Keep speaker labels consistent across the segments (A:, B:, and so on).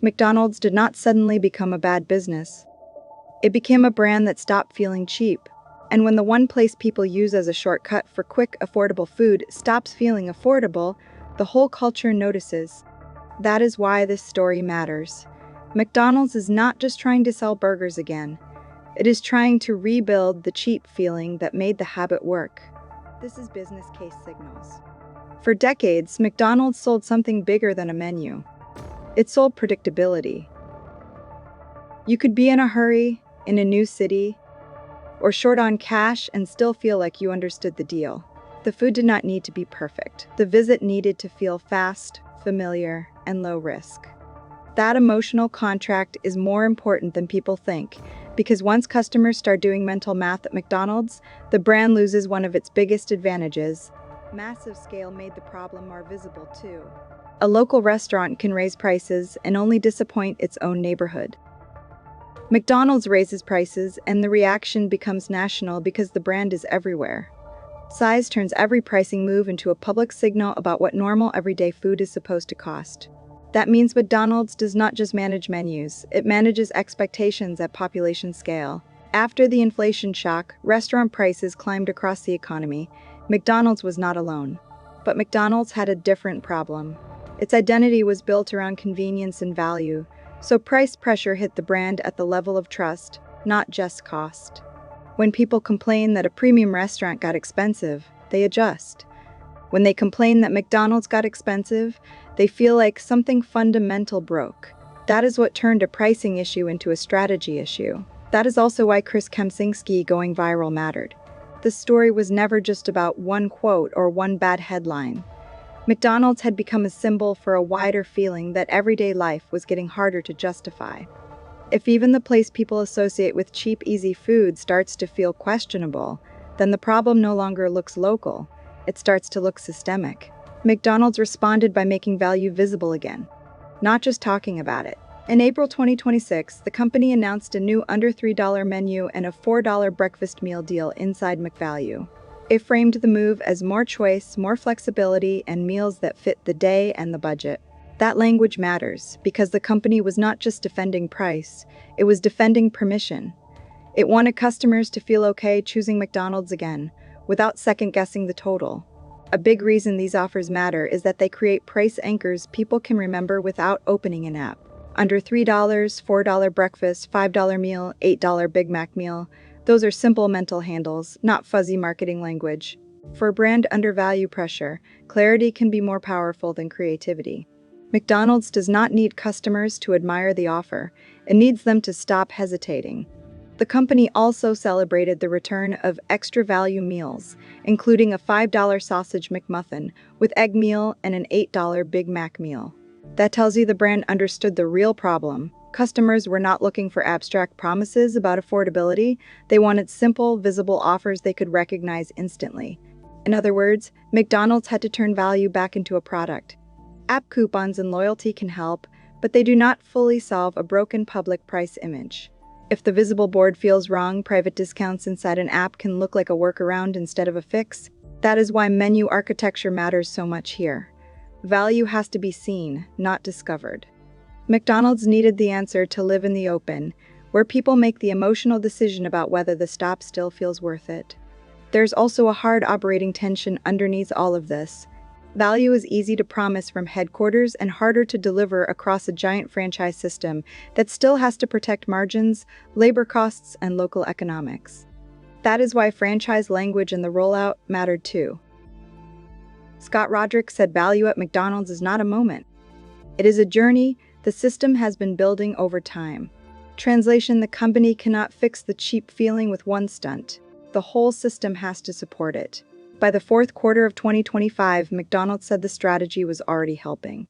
A: McDonald's did not suddenly become a bad business. It became a brand that stopped feeling cheap. And when the one place people use as a shortcut for quick, affordable food stops feeling affordable, the whole culture notices. That is why this story matters. McDonald's is not just trying to sell burgers again. It is trying to rebuild the cheap feeling that made the habit work. This is Business Case Signals. For decades, McDonald's sold something bigger than a menu. It sold predictability. You could be in a hurry, in a new city, or short on cash and still feel like you understood the deal. The food did not need to be perfect. The visit needed to feel fast, familiar, and low risk. That emotional contract is more important than people think, because once customers start doing mental math at McDonald's, the brand loses one of its biggest advantages. Massive scale made the problem more visible too. A local restaurant can raise prices and only disappoint its own neighborhood. McDonald's raises prices and the reaction becomes national because the brand is everywhere. Size turns every pricing move into a public signal about what normal everyday food is supposed to cost. That means McDonald's does not just manage menus, it manages expectations at population scale. After the inflation shock, restaurant prices climbed across the economy. McDonald's was not alone. But McDonald's had a different problem. Its identity was built around convenience and value, so price pressure hit the brand at the level of trust, not just cost. When people complain that a premium restaurant got expensive, they adjust. When they complain that McDonald's got expensive, they feel like something fundamental broke. That is what turned a pricing issue into a strategy issue. That is also why Chris Kempczynski going viral mattered. The story was never just about one quote or one bad headline. McDonald's had become a symbol for a wider feeling that everyday life was getting harder to justify. If even the place people associate with cheap, easy food starts to feel questionable, then the problem no longer looks local. It starts to look systemic. McDonald's responded by making value visible again, not just talking about it. In April 2026, the company announced a new under $3 menu and a $4 breakfast meal deal inside McValue. It framed the move as more choice, more flexibility, and meals that fit the day and the budget. That language matters because the company was not just defending price, it was defending permission. It wanted customers to feel okay choosing McDonald's again, without second-guessing the total. A big reason these offers matter is that they create price anchors people can remember without opening an app. Under $3, $4 breakfast, $5 meal, $8 Big Mac meal. Those are simple mental handles, not fuzzy marketing language. For a brand under value pressure, clarity can be more powerful than creativity. McDonald's does not need customers to admire the offer. It needs them to stop hesitating. The company also celebrated the return of extra value meals, including a $5 sausage McMuffin with egg meal and an $8 Big Mac meal. That tells you the brand understood the real problem. Customers were not looking for abstract promises about affordability. They wanted simple, visible offers they could recognize instantly. In other words, McDonald's had to turn value back into a product. App coupons and loyalty can help, but they do not fully solve a broken public price image. If the visible board feels wrong, private discounts inside an app can look like a workaround instead of a fix. That is why menu architecture matters so much here. Value has to be seen, not discovered. McDonald's needed the answer to live in the open, where people make the emotional decision about whether the stop still feels worth it. There's also a hard operating tension underneath all of this. Value is easy to promise from headquarters and harder to deliver across a giant franchise system that still has to protect margins, labor costs, and local economics. That is why franchise language and the rollout mattered too. Scott Roderick said value at McDonald's is not a moment. It is a journey the system has been building over time. Translation: the company cannot fix the cheap feeling with one stunt. The whole system has to support it. By the fourth quarter of 2025, McDonald's said the strategy was already helping.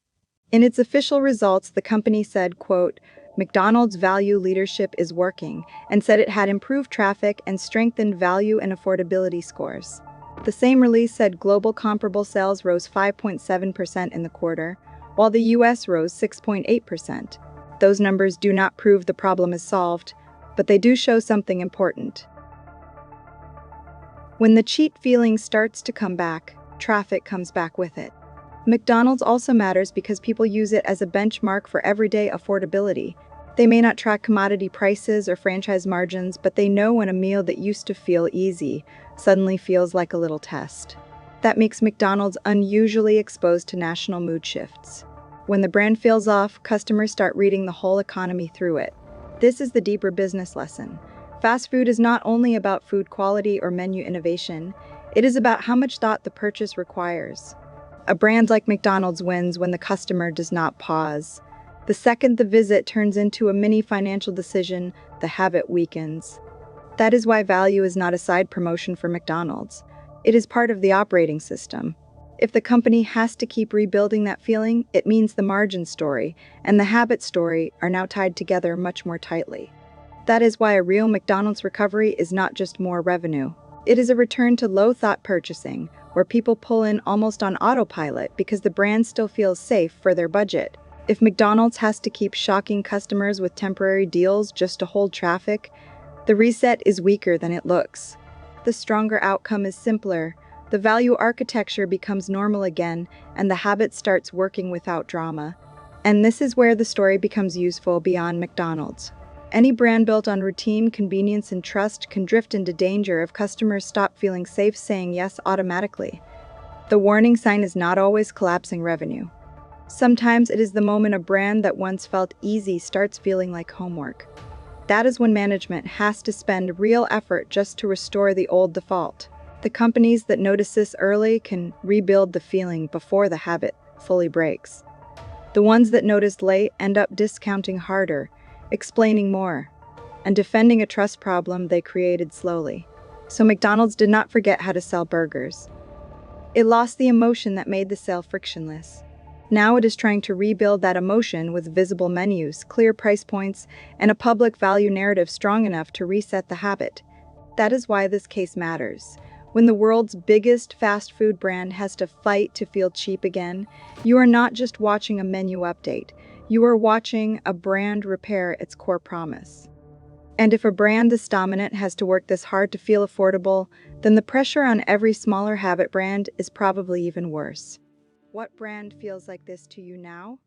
A: In its official results, the company said, quote, McDonald's value leadership is working, and said it had improved traffic and strengthened value and affordability scores. The same release said global comparable sales rose 5.7% in the quarter, while the US rose 6.8%. Those numbers do not prove the problem is solved, but they do show something important. When the cheat feeling starts to come back, traffic comes back with it. McDonald's also matters because people use it as a benchmark for everyday affordability. They may not track commodity prices or franchise margins, but they know when a meal that used to feel easy suddenly feels like a little test. That makes McDonald's unusually exposed to national mood shifts. When the brand feels off, customers start reading the whole economy through it. This is the deeper business lesson. Fast food is not only about food quality or menu innovation, it is about how much thought the purchase requires. A brand like McDonald's wins when the customer does not pause. The second the visit turns into a mini financial decision, the habit weakens. That is why value is not a side promotion for McDonald's. It is part of the operating system. If the company has to keep rebuilding that feeling, it means the margin story and the habit story are now tied together much more tightly. That is why a real McDonald's recovery is not just more revenue. It is a return to low-thought purchasing, where people pull in almost on autopilot because the brand still feels safe for their budget. If McDonald's has to keep shocking customers with temporary deals just to hold traffic, the reset is weaker than it looks. The stronger outcome is simpler. The value architecture becomes normal again, and the habit starts working without drama. And this is where the story becomes useful beyond McDonald's. Any brand built on routine, convenience, and trust can drift into danger if customers stop feeling safe saying yes automatically. The warning sign is not always collapsing revenue. Sometimes it is the moment a brand that once felt easy starts feeling like homework. That is when management has to spend real effort just to restore the old default. The companies that notice this early can rebuild the feeling before the habit fully breaks. The ones that notice late end up discounting harder, explaining more, and defending a trust problem they created slowly. So McDonald's did not forget how to sell burgers. It lost the emotion that made the sale frictionless. Now it is trying to rebuild that emotion with visible menus, clear price points, and a public value narrative strong enough to reset the habit. That is why this case matters. When the world's biggest fast food brand has to fight to feel cheap again, you are not just watching a menu update. You are watching a brand repair its core promise. And if a brand this dominant has to work this hard to feel affordable, then the pressure on every smaller habit brand is probably even worse. What brand feels like this to you now?